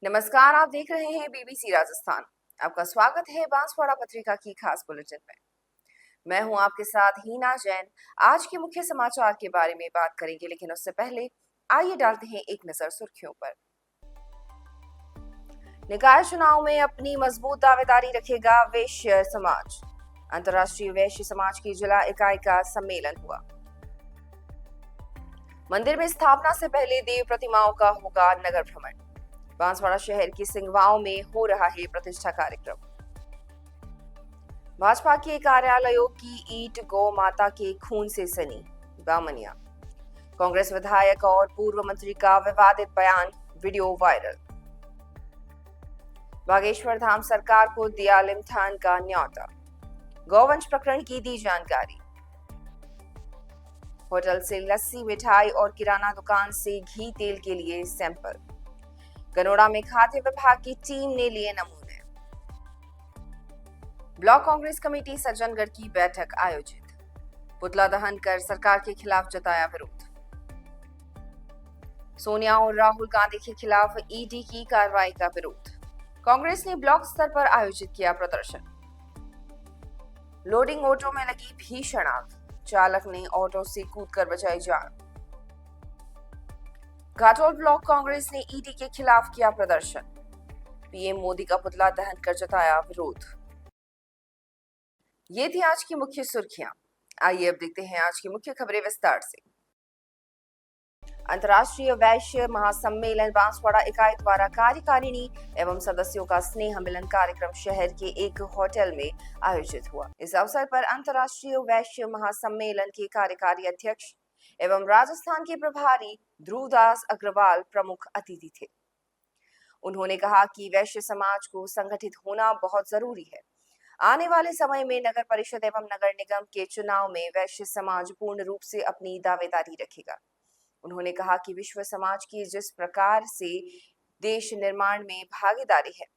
नमस्कार, आप देख रहे हैं बीबीसी राजस्थान। आपका स्वागत है बांसवाड़ा पत्रिका की खास बुलेटिन में। मैं हूं आपके साथ हीना जैन। आज के मुख्य समाचार के बारे में बात करेंगे, लेकिन उससे पहले आइए डालते हैं एक नजर सुर्खियों पर। निकाय चुनाव में अपनी मजबूत दावेदारी रखेगा वैश्य समाज। अंतर्राष्ट्रीय वैश्य समाज की जिला इकाई का सम्मेलन हुआ। मंदिर में स्थापना से पहले देव प्रतिमाओं का होगा नगर भ्रमण। बांसवाड़ा शहर की सिंगवाओं में हो रहा है प्रतिष्ठा कार्यक्रम। भाजपा के कार्यालयों की ईंट गौ माता के खून से सनी, बामनिया। कांग्रेस विधायक और पूर्व मंत्री का विवादित बयान, वीडियो वायरल। बागेश्वर धाम सरकार को दिया लिमथान का न्योता। गौवंश प्रकरण की दी जानकारी। होटल से लस्सी, मिठाई और किराना दुकान से घी तेल के लिए सैंपल। गनोड़ा में खाद्य विभाग की टीम ने लिए नमूने। ब्लॉक कांग्रेस कमेटी सज्जनगढ़ की बैठक आयोजित। पुतला दहन कर सरकार के खिलाफ जताया विरोध। सोनिया और राहुल गांधी के खिलाफ ईडी की कार्रवाई का विरोध। कांग्रेस ने ब्लॉक स्तर पर आयोजित किया प्रदर्शन। लोडिंग ऑटो में लगी भीषण आग, चालक ने ऑटो से कूदकर बचाई जान। घाटोल ब्लॉक कांग्रेस ने ईडी के खिलाफ किया प्रदर्शन। पीएम मोदी का पुतला दहन कर जताया विरोध। ये थी आज की मुख्य सुर्खियां। आइए अब देखते हैं आज की मुख्य खबरें विस्तार से। अंतर्राष्ट्रीय वैश्य महासम्मेलन बांसवाड़ा इकाई द्वारा कार्यकारिणी एवं सदस्यों का स्नेह मिलन कार्यक्रम शहर के एक होटल में आयोजित हुआ। इस अवसर पर अंतर्राष्ट्रीय वैश्य महासम्मेलन के कार्यकारी अध्यक्ष एवं राजस्थान के प्रभारी ध्रुवदास अग्रवाल प्रमुख अतिथि थे। उन्होंने कहा कि वैश्य समाज को संगठित होना बहुत जरूरी है। आने वाले समय में नगर परिषद एवं नगर निगम के चुनाव में वैश्य समाज पूर्ण रूप से अपनी दावेदारी रखेगा। उन्होंने कहा कि विश्व समाज की जिस प्रकार से देश निर्माण में भागीदारी है,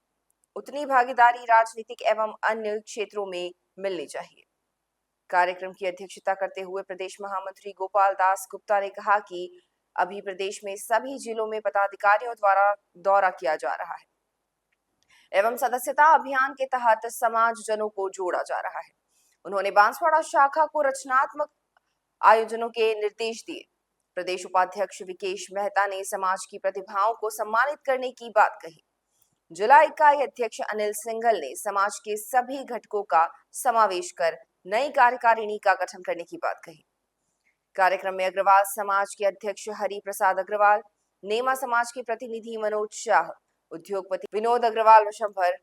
उतनी भागीदारी राजनीतिक एवं अन्य क्षेत्रों में मिलनी चाहिए। कार्यक्रम की अध्यक्षता करते हुए प्रदेश महामंत्री गोपाल दास गुप्ता ने कहा कि अभी प्रदेश में सभी जिलों में पदाधिकारियों द्वारा दौरा किया जा रहा है एवं सदस्यता अभियान के तहत समाजजनों को जोड़ा जा रहा है। उन्होंने बांसवाड़ा शाखा को रचनात्मक आयोजनों के निर्देश दिए। प्रदेश उपाध्यक्ष विकेश मेहता ने समाज की प्रतिभाओं को सम्मानित करने की बात कही। जिला इकाई अध्यक्ष अनिल सिंघल ने समाज के सभी घटकों का समावेश कर नई कार्यकारिणी का गठन करने की बात कही। कार्यक्रम में अग्रवाल समाज के अध्यक्ष हरि प्रसाद अग्रवाल, नेमा समाज के प्रतिनिधि मनोज शाह, उद्योगपति विनोद अग्रवाल वशंभर,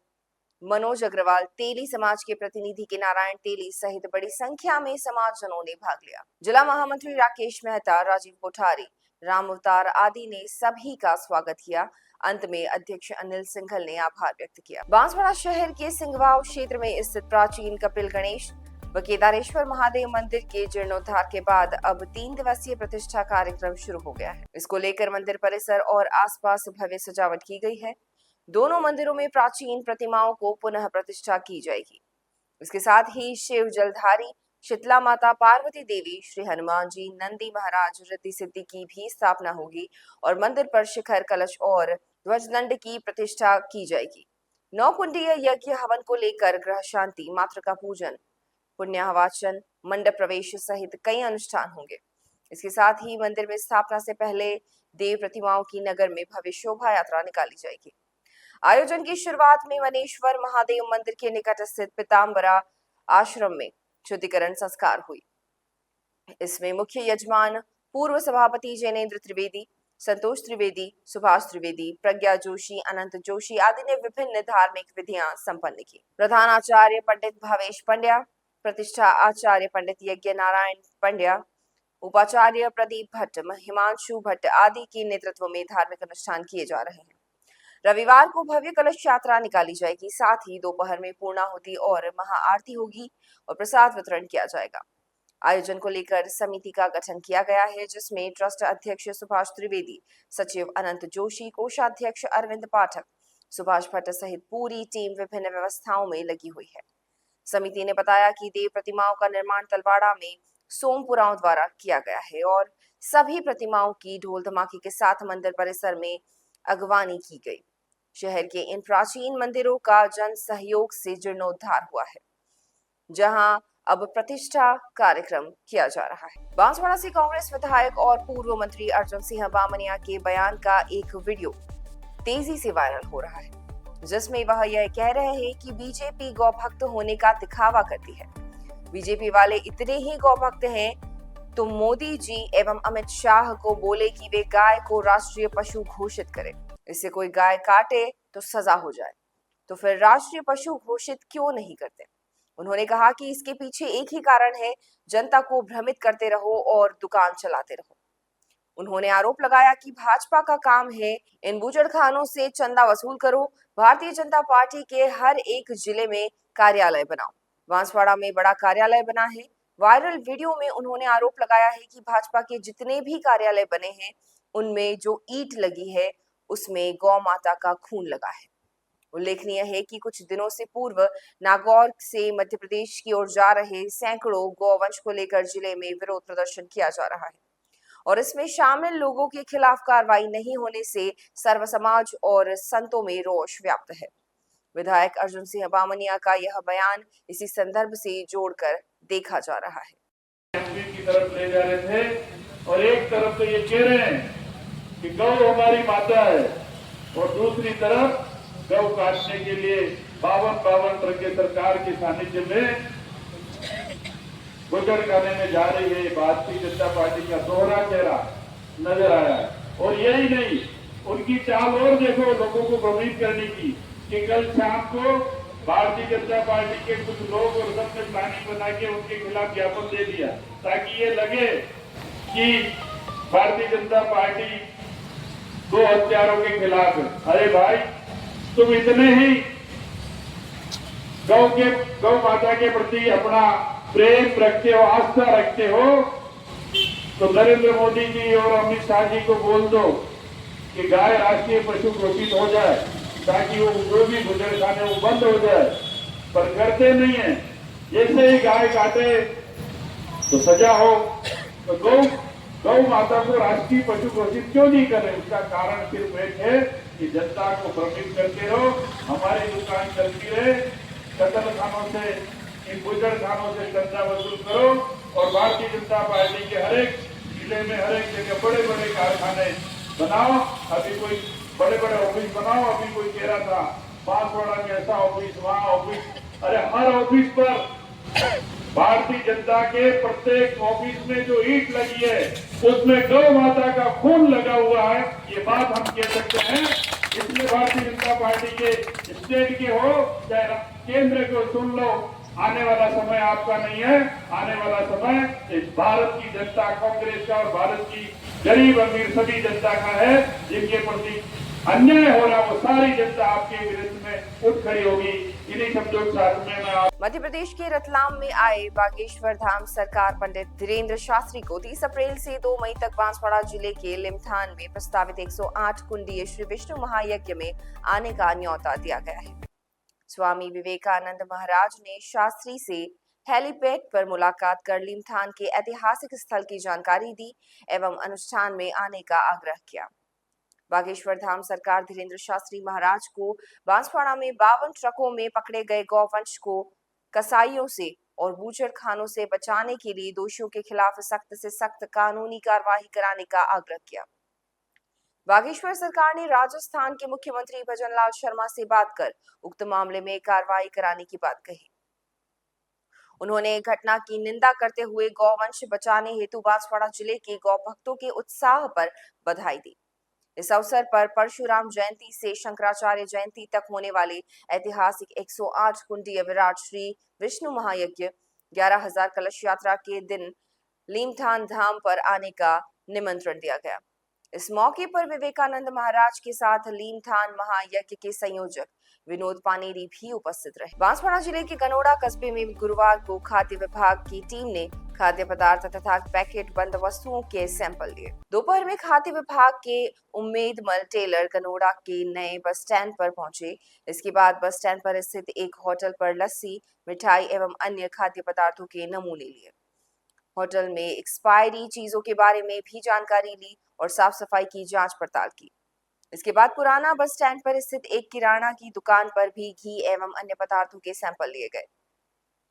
मनोज अग्रवाल, तेली समाज के प्रतिनिधि के नारायण तेली सहित बड़ी संख्या में समाजजनों ने भाग लिया। जिला महामंत्री राकेश मेहता, राजीव कोठारी, राम अवतार आदि ने सभी का स्वागत किया। अंत में अध्यक्ष अनिल सिंघल ने आभार व्यक्त किया। बांसवाड़ा शहर के सिंगवाव क्षेत्र में स्थित प्राचीन कपिल गणेश व केदारेश्वर महादेव मंदिर के जीर्णोद्धार के बाद अब 3 दिवसीय प्रतिष्ठा कार्यक्रम शुरू हो गया है। इसको लेकर मंदिर परिसर और आसपास भव्य सजावट की गई है। दोनों मंदिरों में प्राचीन प्रतिमाओं को पुनः प्रतिष्ठा की जाएगी। इसके साथ ही शिव जलधारी, शीतला माता, पार्वती देवी, श्री हनुमान जी, नंदी महाराज, रिद्धि सिद्धि की भी स्थापना होगी और मंदिर पर शिखर कलश और ध्वजदंड की प्रतिष्ठा की जाएगी। 9 कुंडीय यज्ञ हवन को लेकर ग्रह शांति, मातृका पूजन, पुण्याहवाचन, मंडप प्रवेश सहित कई अनुष्ठान होंगे। इसके साथ ही मंदिर में स्थापना से पहले देव प्रतिमाओं की नगर में भव्य शोभा यात्रा निकाली जाएगी। आयोजन की शुरुआत में वनेश्वर महादेव मंदिर के निकट स्थित पीताम्बरा आश्रम में शुद्धिकरण संस्कार हुई। इसमें मुख्य यजमान पूर्व सभापति जैनेन्द्र त्रिवेदी, संतोष त्रिवेदी, सुभाष त्रिवेदी, प्रज्ञा जोशी, अनंत जोशी आदि ने विभिन्न धार्मिक विधियां संपन्न की। प्रधान आचार्य पंडित भावेश पंड्या, प्रतिष्ठा आचार्य पंडित यज्ञ नारायण पंड्या, उपाचार्य प्रदीप भट्ट, हिमांशु भट्ट आदि के नेतृत्व में धार्मिक अनुष्ठान किए जा रहे हैं। रविवार को भव्य कलश यात्रा निकाली जाएगी। साथ ही दोपहर में पूर्णाहुति और महाआरती होगी और प्रसाद वितरण किया जाएगा। आयोजन को लेकर समिति का गठन किया गया है, जिसमें ट्रस्ट अध्यक्ष सुभाष त्रिवेदी, सचिव अनंत जोशी, कोषाध्यक्ष अरविंद पाठक, सुभाष भट्ट सहित पूरी टीम विभिन्न व्यवस्थाओं में लगी हुई है। समिति ने बताया कि देव प्रतिमाओं का निर्माण तलवाड़ा में सोमपुराओं द्वारा किया गया है और सभी प्रतिमाओं की ढोल धमाके के साथ मंदिर परिसर में अगवानी की गई। शहर के इन प्राचीन मंदिरों का जन सहयोग से जीर्णोद्धार हुआ है, जहां अब प्रतिष्ठा कार्यक्रम किया जा रहा है। बांसवाड़ा से कांग्रेस विधायक और पूर्व मंत्री अर्जुन सिंह बामनिया के बयान का एक वीडियो तेजी से वायरल हो रहा है, जिसमें वह यह कह रहे हैं कि बीजेपी गौ भक्त होने का दिखावा करती है। बीजेपी वाले इतने ही गौ भक्त हैं तो मोदी जी एवं अमित शाह को बोले कि वे गाय को राष्ट्रीय पशु घोषित करें। इससे कोई गाय काटे तो सजा हो जाए, तो फिर राष्ट्रीय पशु घोषित क्यों नहीं करते? उन्होंने कहा कि इसके पीछे एक ही कारण है, जनता को भ्रमित करते रहो और दुकान चलाते रहो। उन्होंने आरोप लगाया कि भाजपा का काम है इन बूचड़खानों से चंदा वसूल करो, भारतीय जनता पार्टी के हर एक जिले में कार्यालय बनाओ। बांसवाड़ा में बड़ा कार्यालय बना है। वायरल वीडियो में उन्होंने आरोप लगाया है कि भाजपा के जितने भी कार्यालय बने हैं उनमें जो ईंट लगी है उसमें गौ माता का खून लगा है। उल्लेखनीय है कि कुछ दिनों से पूर्व नागौर से मध्य प्रदेश की ओर जा रहे सैकड़ों गौवंश को लेकर जिले में विरोध प्रदर्शन किया जा रहा है और इसमें शामिल लोगों के खिलाफ कार्रवाई नहीं होने से सर्व समाज और संतों में रोष व्याप्त है। विधायक अर्जुन सिंह बामनिया का यह बयान इसी संदर्भ से जोड़कर देखा जा रहा है। की तरफ ले जा रहे थे और एक तरफ तो ये कह रहे हैं कि गौ हमारी माता है और दूसरी तरफ गौ काटने के लिए 52 ट्रक के सरकार के सानिध्य में गुजरखाने में जा रही है। भारतीय जनता पार्टी का दोहरा चेहरा नजर आया है। और यही नहीं, उनकी चाल और देखो लोगों को भ्रमित करने की कि कल शाम को भारतीय जनता पार्टी के कुछ लोग और सबने प्लानिंग बना के उनके खिलाफ ज्ञापन दे दिया ताकि ये लगे कि भारतीय जनता पार्टी दो हत्यारों के खिलाफ है। अरे भाई, तुम इतने ही गौ माता के प्रति अपना प्रेम रखते हो, आस्था रखते हो, तो नरेंद्र मोदी जी और अमित शाह जी को बोल दो कि गाय राष्ट्रीय पशु घोषित हो जाए ताकि वो जो भी गुजरखाने वो बंद हो जाए, पर करते नहीं है। जैसे ही गाय काटे तो सजा हो, तो गौ माता को राष्ट्रीय पशु घोषित क्यों नहीं कर रहे? उसका कारण सिर्फ एक है कि जनता को भ्रमित करते रहो, हमारी दुकान चलती रहे, कतल खानों से, इन गुजरखानों से चंदा वसूल करो और भारतीय जनता पार्टी के हर एक जिले में हर एक जगह बड़े बड़े कारखाने बनाओ। अभी कोई बड़े बड़े ऑफिस बनाओ। अभी कोई कह रहा था बांसवाड़ा में ऐसा ऑफिस, वहाँ ऑफिस। अरे हर ऑफिस पर भारतीय जनता के प्रत्येक ऑफिस में जो ईंट लगी है उसमें गौ माता का खून लगा हुआ है, ये बात हम कह सकते हैं। इसलिए भारतीय जनता पार्टी के स्टेट के हो चाहे केंद्र को सुन लो, आने वाला समय आपका नहीं है। आने वाला समय इस भारत की जनता, कांग्रेस का और भारत की गरीब अमीर सभी जनता का है। जिनके प्रति अन्याय हो रहा वो सारी जनता आपके विरुद्ध में उठ खड़ी होगी। इन्हीं शब्दों के साथ में मैं मध्य प्रदेश के रतलाम में आए बागेश्वर धाम सरकार पंडित धीरेन्द्र शास्त्री को 30 अप्रैल से 2 मई तक बांसवाड़ा जिले के लिमथान में प्रस्तावित 108 कुंडीय श्री विष्णु महायज्ञ में आने का न्योता दिया गया है। स्वामी विवेकानंद महाराज ने शास्त्री से हेलीपैड पर मुलाकात कर लिमथान के ऐतिहासिक स्थल की जानकारी दी एवं अनुष्ठान में आने का आग्रह किया। बागेश्वर धाम सरकार धीरेन्द्र शास्त्री महाराज को बांसवाड़ा में 52 ट्रकों में पकड़े गए गौवंश को कसाईयों से और बूचड़खानों से बचाने के लिए दोषियों के खिलाफ सख्त से सख्त कानूनी कार्रवाई कराने का आग्रह किया। बागेश्वर सरकार ने राजस्थान के मुख्यमंत्री भजनलाल शर्मा से बात कर उक्त मामले में कार्रवाई कराने की बात कही। उन्होंने घटना की निंदा करते हुए गौवंश बचाने हेतु बांसवाड़ा जिले के गौ भक्तों के उत्साह पर बधाई दी। इस अवसर पर परशुराम जयंती से शंकराचार्य जयंती तक होने वाले ऐतिहासिक 108 कुंडीय विराट श्री विष्णु महायज्ञ 11,000 कलश यात्रा के दिन लीमथान धाम पर आने का निमंत्रण दिया गया। इस मौके पर विवेकानंद महाराज के साथ लीमथान महायज्ञ के संयोजक विनोद पानेरी भी उपस्थित रहे। बांसवाड़ा जिले के गनोड़ा कस्बे में गुरुवार को खाद्य विभाग की टीम ने खाद्य पदार्थ तथा पैकेट बंद वस्तुओं के सैंपल लिए। दोपहर में खाद्य विभाग के उम्मेदमल टेलर गनोड़ा के नए बस स्टैंड पर पहुंचे। इसके बाद बस स्टैंड पर स्थित एक होटल पर लस्सी, मिठाई एवं अन्य खाद्य पदार्थों के नमूने लिए। होटल में एक्सपायरी चीजों के बारे में भी जानकारी ली और साफ सफाई की जांच पड़ताल की। इसके बाद पुराना बस स्टैंड पर स्थित एक किराना की दुकान पर भी घी एवं अन्य पदार्थों के सैंपल लिए गए।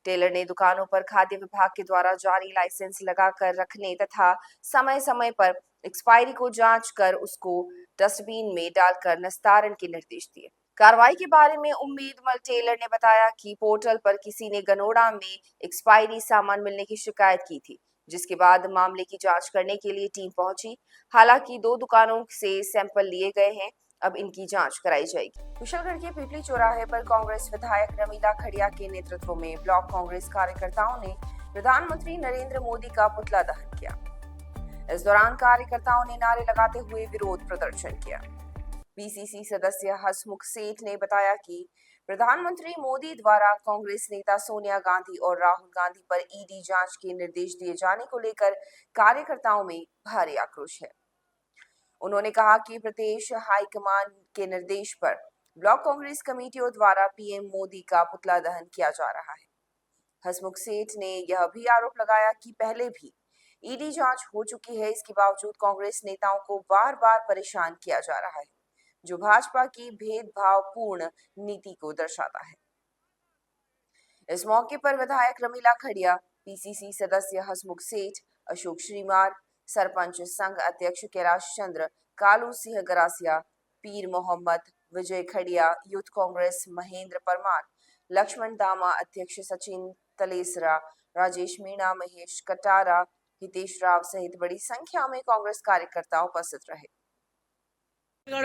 टेलर ने दुकानों पर खाद्य विभाग के द्वारा जारी लाइसेंस लगाकर रखने तथा समय समय पर एक्सपायरी को जांच कर उसको डस्टबिन में डालकर निस्तारण के निर्देश दिए। कार्रवाई के बारे में उम्मीदमल टेलर ने बताया कि पोर्टल पर किसी ने गनोड़ा में एक्सपायरी सामान मिलने की शिकायत की थी, जिसके बाद मामले की जांच करने के लिए टीम पहुंची। हालांकि 2 दुकानों से सैंपल लिए गए हैं, अब इनकी जांच कराई जाएगी। कुशलगढ़ के पिपली चौराहे पर कांग्रेस विधायक रमीला खड़िया के नेतृत्व में ब्लॉक कांग्रेस कार्यकर्ताओं ने प्रधानमंत्री नरेंद्र मोदी का पुतला दहन किया। इस दौरान कार्यकर्ताओं ने नारे लगाते हुए विरोध प्रदर्शन किया। पीसीसी सदस्य हसमुख सेठ ने बताया कि प्रधानमंत्री मोदी द्वारा कांग्रेस नेता सोनिया गांधी और राहुल गांधी पर ईडी जांच के निर्देश दिए जाने को लेकर कार्यकर्ताओं में भारी आक्रोश है। उन्होंने कहा कि प्रदेश हाईकमान के निर्देश पर ब्लॉक कांग्रेस कमेटियों द्वारा पीएम मोदी का पुतला दहन किया जा रहा है। हसमुख सेठ ने यह भी आरोप लगाया कि पहले भी ईडी जांच हो चुकी है, इसके बावजूद कांग्रेस नेताओं को बार बार परेशान किया जा रहा है, जो भाजपा की भेदभावपूर्ण नीति को दर्शाता है। इस मौके पर विधायक रमीला खड़िया, पीसीसी सदस्य हसमुख सेठ, अशोक श्रीमार, सरपंच संघ अध्यक्ष कैलाश चंद्र, कालू सिंह गरासिया, पीर मोहम्मद, विजय खड़िया, यूथ कांग्रेस महेंद्र परमार, लक्ष्मण दामा अध्यक्ष सचिन तलेसरा, राजेश मीणा, महेश कटारा, हितेश राव सहित बड़ी संख्या में कांग्रेस कार्यकर्ता उपस्थित रहे।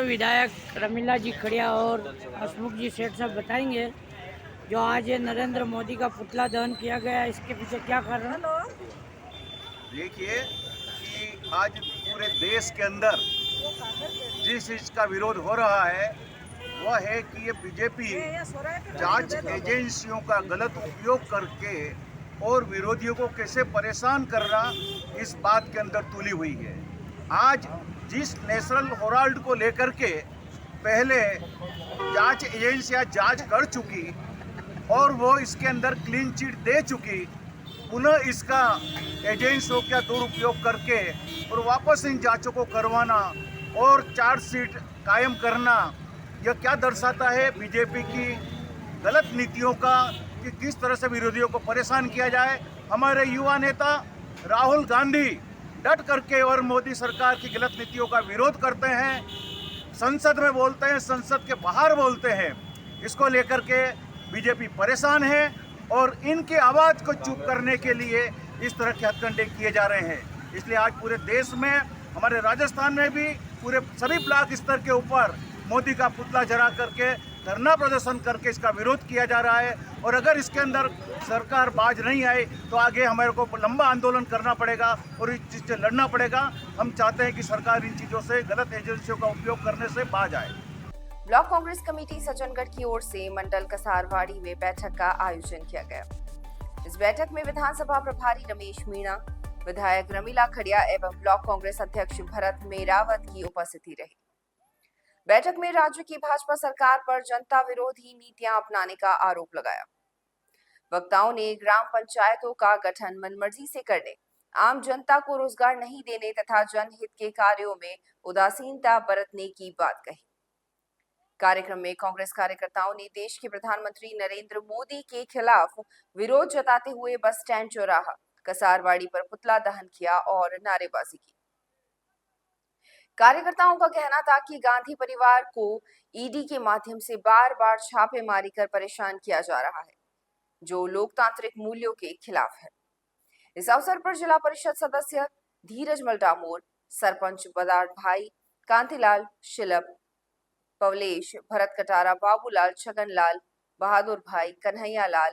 विधायक रमीला जी खड़िया और हसमुख जी सेठ साहब बताएंगे जो आज ये नरेंद्र मोदी का पुतला दहन किया गया, इसके पीछे क्या कारण है? देखिए कि आज पूरे देश के अंदर जिस चीज का विरोध हो रहा है वह है कि ये बीजेपी जांच एजेंसियों का गलत उपयोग करके और विरोधियों को कैसे परेशान करना, इस बात के अंदर तुली हुई है। आज जिस नेशनल हेराल्ड को लेकर के पहले जांच एजेंसियां जांच कर चुकी और वो इसके अंदर क्लीन चिट दे चुकी, पुनः इसका एजेंसियों का दुरुपयोग करके और वापस इन जांचों को करवाना और चार्जशीट कायम करना, यह क्या दर्शाता है? बीजेपी की गलत नीतियों का, कि किस तरह से विरोधियों को परेशान किया जाए। हमारे युवा नेता राहुल गांधी डट करके और मोदी सरकार की गलत नीतियों का विरोध करते हैं, संसद में बोलते हैं, संसद के बाहर बोलते हैं। इसको लेकर के बीजेपी परेशान है और इनकी आवाज़ को चुप करने के लिए इस तरह के हथकंडे किए जा रहे हैं। इसलिए आज पूरे देश में, हमारे राजस्थान में भी पूरे सभी ब्लॉक स्तर के ऊपर मोदी का पुतला जला करके धरना प्रदर्शन करके इसका विरोध किया जा रहा है। और अगर इसके अंदर सरकार बाज नहीं आई तो आगे हमारे को लंबा आंदोलन करना पड़ेगा और इस चीज़ से लड़ना पड़ेगा। हम चाहते हैं कि सरकार इन चीज़ों से, गलत एजेंसियों का उपयोग करने से बाज आए। ब्लॉक कांग्रेस कमेटी सज्जनगढ़ की ओर से मंडल कसारवाड़ी में बैठक का आयोजन किया गया। इस बैठक में विधानसभा प्रभारी रमेश मीणा, विधायक रमीला खड़िया एवं ब्लॉक कांग्रेस अध्यक्ष भरत मेरावत की उपस्थिति रही। बैठक में राज्य की भाजपा सरकार पर जनता विरोधी नीतियां अपनाने का आरोप लगाया। वक्ताओं ने ग्राम पंचायतों का गठन मनमर्जी से करने, आम जनता को रोजगार नहीं देने तथा जनहित के कार्यों में उदासीनता बरतने की बात कही। कार्यक्रम में कांग्रेस कार्यकर्ताओं ने देश के प्रधानमंत्री नरेंद्र मोदी के खिलाफ विरोध जताते हुए बस स्टैंड चौराहा कसारवाड़ी पर पुतला दहन किया और नारेबाजी की। कार्यकर्ताओं का कहना था कि गांधी परिवार को ईडी के माध्यम से बार बार छापेमारी कर परेशान किया जा रहा है, जो लोकतांत्रिक मूल्यों के खिलाफ है। इस अवसर पर जिला परिषद सदस्य धीरज मलडामोर, सरपंच बदार भाई, कांतिलाल शिलप, पवलेश, भरत कटारा, बाबूलाल, छगनलाल, बहादुर भाई, कन्हैया लाल,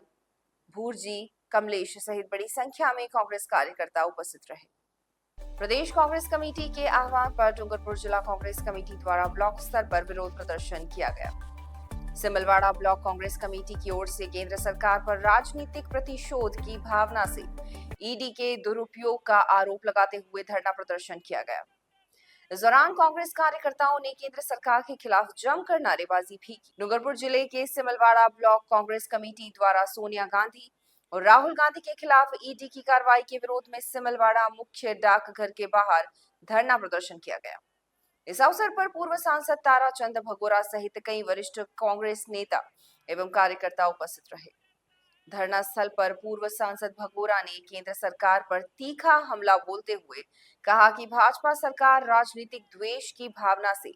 भूरजी, कमलेश सहित बड़ी संख्या में कांग्रेस कार्यकर्ता उपस्थित रहे। प्रदेश कांग्रेस कमेटी के आह्वान पर डूंगरपुर जिला कांग्रेस कमेटी द्वारा ब्लॉक स्तर पर विरोध प्रदर्शन किया गया। सिमलवाड़ा ब्लॉक कांग्रेस कमेटी की ओर से केंद्र सरकार पर राजनीतिक प्रतिशोध की भावना से ईडी के दुरुपयोग का आरोप लगाते हुए धरना प्रदर्शन किया गया। इस दौरान कांग्रेस कार्यकर्ताओं ने केंद्र सरकार के खिलाफ जमकर नारेबाजी भी की। डूंगरपुर जिले के सिमलवाड़ा ब्लॉक कांग्रेस कमेटी द्वारा सोनिया गांधी और राहुल गांधी के खिलाफ ईडी की कार्रवाई के विरोध में सिमलवाड़ा मुख्य डाकघर के बाहर धरना प्रदर्शन किया गया। इस अवसर पर पूर्व सांसद ताराचंद भगोरा सहित कई वरिष्ठ कांग्रेस नेता एवं कार्यकर्ता उपस्थित रहे। धरना स्थल पर पूर्व सांसद भगोरा ने केंद्र सरकार पर तीखा हमला बोलते हुए कहा कि भाजपा सरकार राजनीतिक द्वेष की भावना से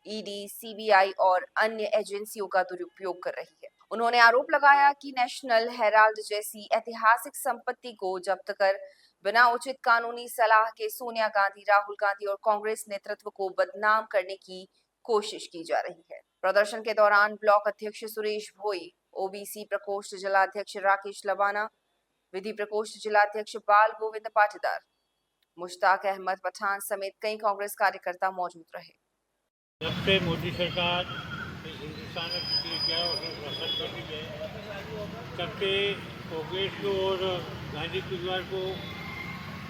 ईडी, सीबीआई और अन्य एजेंसियों का दुरुपयोग कर रही है। उन्होंने आरोप लगाया कि नेशनल हेराल्ड जैसी ऐतिहासिक संपत्ति को जब्त कर बिना उचित कानूनी सलाह के सोनिया गांधी, राहुल गांधी और कांग्रेस नेतृत्व को बदनाम करने की कोशिश की जा रही है। प्रदर्शन के दौरान ब्लॉक अध्यक्ष सुरेश भोई, ओबीसी प्रकोष्ठ जिलाध्यक्ष राकेश लवाना, विधि प्रकोष्ठ जिलाध्यक्ष बाल गोविंद पाटीदार, मुश्ताक अहमद पठान समेत कई कांग्रेस कार्यकर्ता मौजूद रहे। जब से मोदी सरकार इस हिंदुस्तान में पिछले 11 वर्षों कर दी है, तब से कांग्रेस को और गांधी परिवार को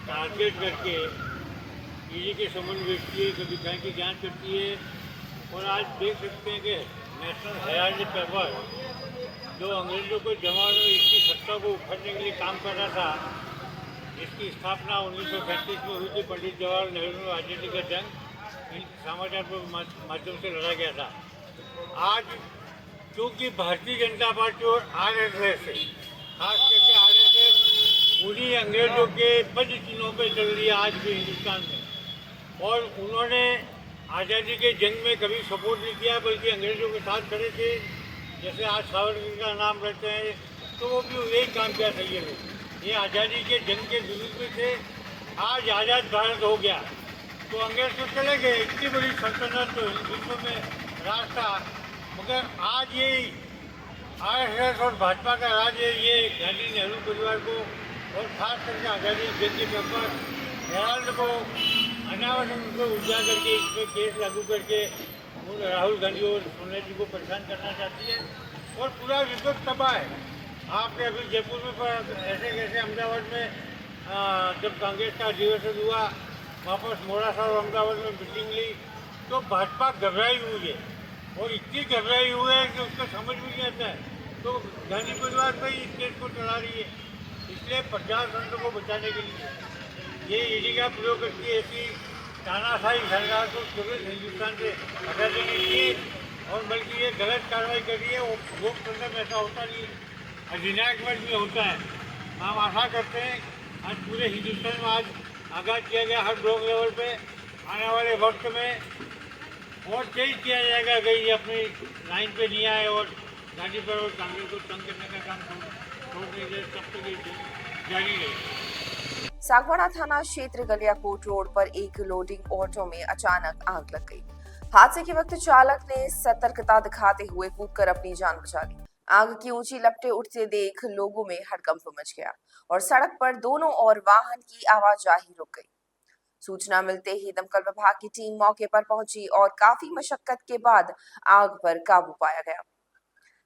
टारगेट करके ईडी के संबंध व्यक्ति कभी बैंक की जांच करती है। और आज देख सकते हैं कि नेशनल हेराल्ड पेपर जो अंग्रेजों को जमाने में इसकी सत्ता को उखाड़ने के लिए काम कर रहा था, जिसकी स्थापना 1937 में हुई थी, पंडित जवाहरलाल नेहरू और आज़ादी का जंग इन समाचार पर माध्यम से लड़ा गया था। आज क्योंकि भारतीय जनता पार्टी और आरएसएस, खास करके आरएसएस पूरी अंग्रेजों के पद चिन्हों पर चल रही है आज भी हिंदुस्तान में, और उन्होंने आज़ादी के जंग में कभी सपोर्ट नहीं किया, बल्कि अंग्रेजों के साथ खड़े थे। जैसे आज सावरकर का नाम रहते हैं, तो वो भी यही काम किया था। ये आज़ादी के जंग के विरुद्ध में थे। आज आज़ाद भारत हो गया तो अंग्रेज तो चले गए, इतनी बड़ी सल्तनत तो विश्व में राज था, मगर आज ये आरएसएस और भाजपा का राज है। ये गांधी नेहरू परिवार को और खास करके आज़ादी जंग के पेपर हेराल्ड को अनावश्यक उनको उजागर करके इस पर केस लागू करके राहुल गांधी और सोनिया जी को परेशान करना चाहती है, और पूरा विपक्ष तबाह है। आपने अभी जयपुर में ऐसे कैसे अहमदाबाद में जब कांग्रेस का अधिवेशन हुआ, वापस मोरासा और अहमदाबाद में मीटिंग ली, तो भाजपा घबराई हुई है, और इतनी घबराई हुई है कि उसको समझ भी नहीं आता है, तो गांधी परिवार पर ही इस केस को चला रही है। इसलिए प्रजातंत्र को बचाने के लिए ये ईडी का प्रयोग करके ऐसी तानाशाही सरकार को तुरंत हिंदुस्तान से हटा देने के लिए, और बल्कि ये गलत कार्रवाई कर रही है। वो लोकतंत्र में ऐसा होता नहीं, अधिनायक में होता है। हम आशा करते हैं आज पूरे हिंदुस्तान में आज आगाज किया गया हर ब्लॉक लेवल पे, आने वाले वक्त में और चेंज किया जाएगा अगर ये अपनी लाइन पे नहीं आए और गांधी पर और कांग्रेस को तंग करने का काम छोड़ देंगे, तब तक ये जारी रहेगी। सागवाड़ा थाना क्षेत्र गलियाकोट रोड पर एक लोडिंग ऑटो में अचानक आग लग गई। हादसे के वक्त चालक ने सतर्कता दिखाते हुए कूदकर अपनी जान बचा ली। आग की ऊंची लपटें उठते देख लोगों में हड़कंप मच गया और सड़क पर दोनों ओर वाहन की आवाजाही रुक गई। सूचना मिलते ही दमकल विभाग की टीम मौके पर पहुंची और काफी मशक्कत के बाद आग पर काबू पाया गया।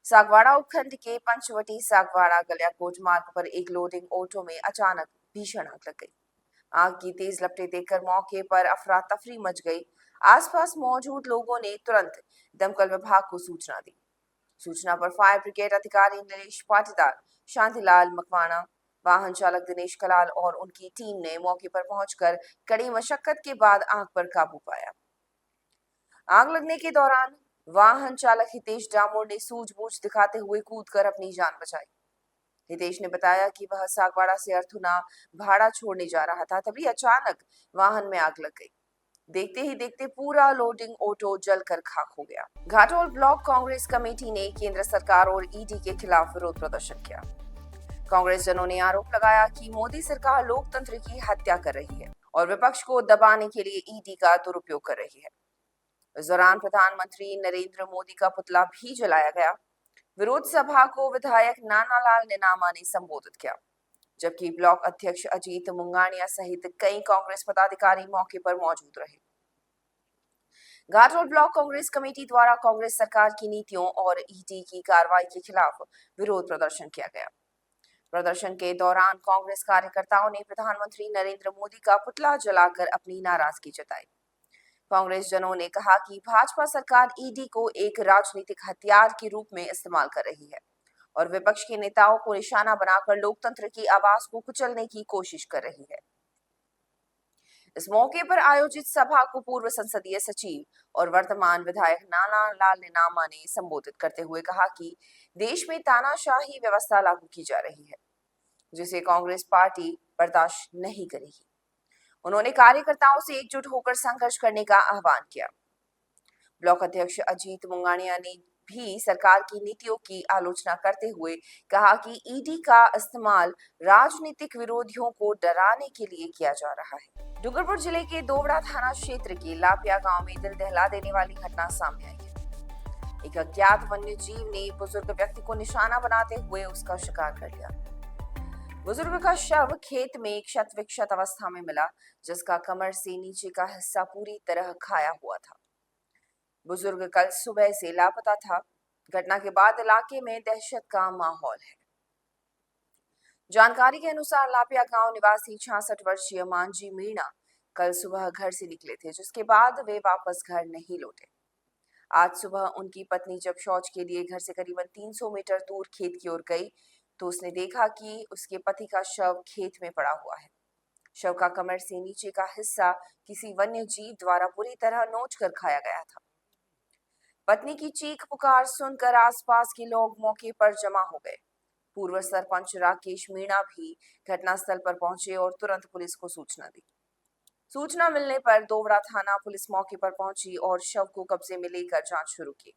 सागवाड़ा उपखंड के पंचवटी सागवाड़ा गलियाकोट मार्ग पर एक लोडिंग ऑटो में अचानक भीषण आग लग गई। आग की तेज लपटें देखकर मौके पर अफरा तफरी मच गई। आसपास मौजूद लोगों ने तुरंत दमकल विभाग को सूचना दी। सूचना पर फायर ब्रिगेड अधिकारी नीलेश पाटीदार, शांतिलाल मकवाना, वाहन चालक दिनेश कलाल और उनकी टीम ने मौके पर पहुंचकर कड़ी मशक्कत के बाद आग पर काबू पाया। आग लगने के दौरान वाहन चालक हितेश डामोर ने सूझबूझ दिखाते हुए कूदकर अपनी जान बचाई। हितेश ने बताया कि वह सागवाड़ा से अर्थुना भाड़ा छोड़ने जा रहा था, तभी अचानक वाहन में आग लग गई। देखते ही देखते पूरा लोडिंग ऑटो जलकर खाक हो गया। घाटोल ब्लॉक कांग्रेस कमेटी ने केंद्र सरकार और ईडी के खिलाफ विरोध प्रदर्शन किया। कांग्रेस जनों ने आरोप लगाया कि मोदी सरकार लोकतंत्र की हत्या कर रही है और विपक्ष को दबाने के लिए ईडी का दुरुपयोग कर रही है। इस दौरान प्रधानमंत्री नरेंद्र मोदी का पुतला भी जलाया गया। विरोध सभा को विधायक नानालाल निनामा ने संबोधित किया, जबकि ब्लॉक अध्यक्ष अजीत मुंगानिया सहित कई कांग्रेस पदाधिकारी मौके पर मौजूद रहे। घाटोल ब्लॉक कांग्रेस कमेटी द्वारा कांग्रेस सरकार की नीतियों और ईडी की कार्रवाई के खिलाफ विरोध प्रदर्शन किया गया। प्रदर्शन के दौरान कांग्रेस कार्यकर्ताओं ने प्रधानमंत्री नरेंद्र मोदी का पुतला जलाकर अपनी नाराजगी जताई। कांग्रेस जनों ने कहा कि भाजपा सरकार ईडी को एक राजनीतिक हथियार के रूप में इस्तेमाल कर रही है और विपक्ष के नेताओं को निशाना बनाकर लोकतंत्र की आवाज को कुचलने की कोशिश कर रही है। इस मौके पर आयोजित सभा को पूर्व संसदीय सचिव और वर्तमान विधायक नाना लाल नेनामा ने संबोधित करते हुए कहा कि देश में तानाशाही व्यवस्था लागू की जा रही है, जिसे कांग्रेस पार्टी बर्दाश्त नहीं करेगी। उन्होंने कार्यकर्ताओं से एकजुट होकर संघर्ष करने का आह्वान किया। ब्लॉक अध्यक्ष अजीत मुंगानिया ने भी सरकार की नीतियों की आलोचना करते हुए कहा कि ईडी का इस्तेमाल राजनीतिक विरोधियों को डराने के लिए किया जा रहा है। डूंगरपुर जिले के दोवड़ा थाना क्षेत्र के लापिया गांव में दिल दहला देने वाली घटना सामने आई है। एक अज्ञात वन्य जीव ने बुजुर्ग व्यक्ति को निशाना बनाते हुए उसका शिकार कर लिया। बुजुर्ग का शव खेत में क्षत विक्षत अवस्था में मिला, जिसका कमर से नीचे का हिस्सा पूरी तरह खाया हुआ था। बुजुर्ग कल सुबह से लापता था। घटना के बाद इलाके में दहशत का माहौल है। जानकारी के अनुसार लापिया गांव निवासी 66 वर्षीय मांझी मीणा कल सुबह घर से निकले थे, जिसके बाद वे वापस घर नहीं लौटे। आज सुबह उनकी पत्नी जब शौच के लिए घर से करीबन 300 मीटर दूर खेत की ओर गई तो उसने देखा कि उसके पति का शव खेत में पड़ा हुआ है। शव का कमर से नीचे का हिस्सा किसी वन्य जीव द्वारा पूरी तरह नोच कर खाया गया था। पत्नी की चीख पुकार सुनकर आसपास के लोग मौके पर जमा हो गए। पूर्व सरपंच राकेश मीणा भी घटनास्थल पर पहुंचे और तुरंत पुलिस को सूचना दी। सूचना मिलने पर दोवड़ा थाना पुलिस मौके पर पहुंची और शव को कब्जे में लेकर जांच शुरू की।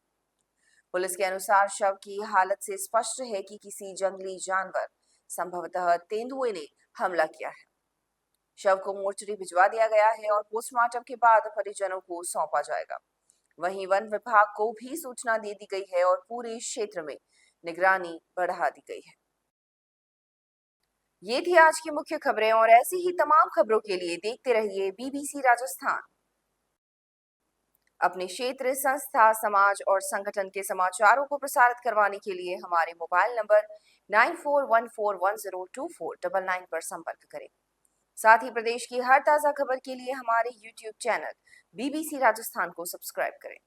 पुलिस के अनुसार शव की हालत से स्पष्ट है कि किसी जंगली जानवर, संभवतः तेंदुए ने हमला किया है। शव को मोर्चरी भिजवा दिया गया है और पोस्टमार्टम के बाद परिजनों को सौंपा जाएगा। वहीं वन विभाग को भी सूचना दे दी गई है और पूरे क्षेत्र में निगरानी बढ़ा दी गई है। ये थी आज की मुख्य खबरें और ऐसी ही तमाम खबरों के लिए देखते रहिए BBC राजस्थान। अपने क्षेत्र, संस्था, समाज और संगठन के समाचारों को प्रसारित करवाने के लिए हमारे मोबाइल नंबर 9414102499 पर संपर्क करें। साथ ही प्रदेश की हर ताजा खबर के लिए हमारे YouTube चैनल BBC राजस्थान को सब्सक्राइब करें।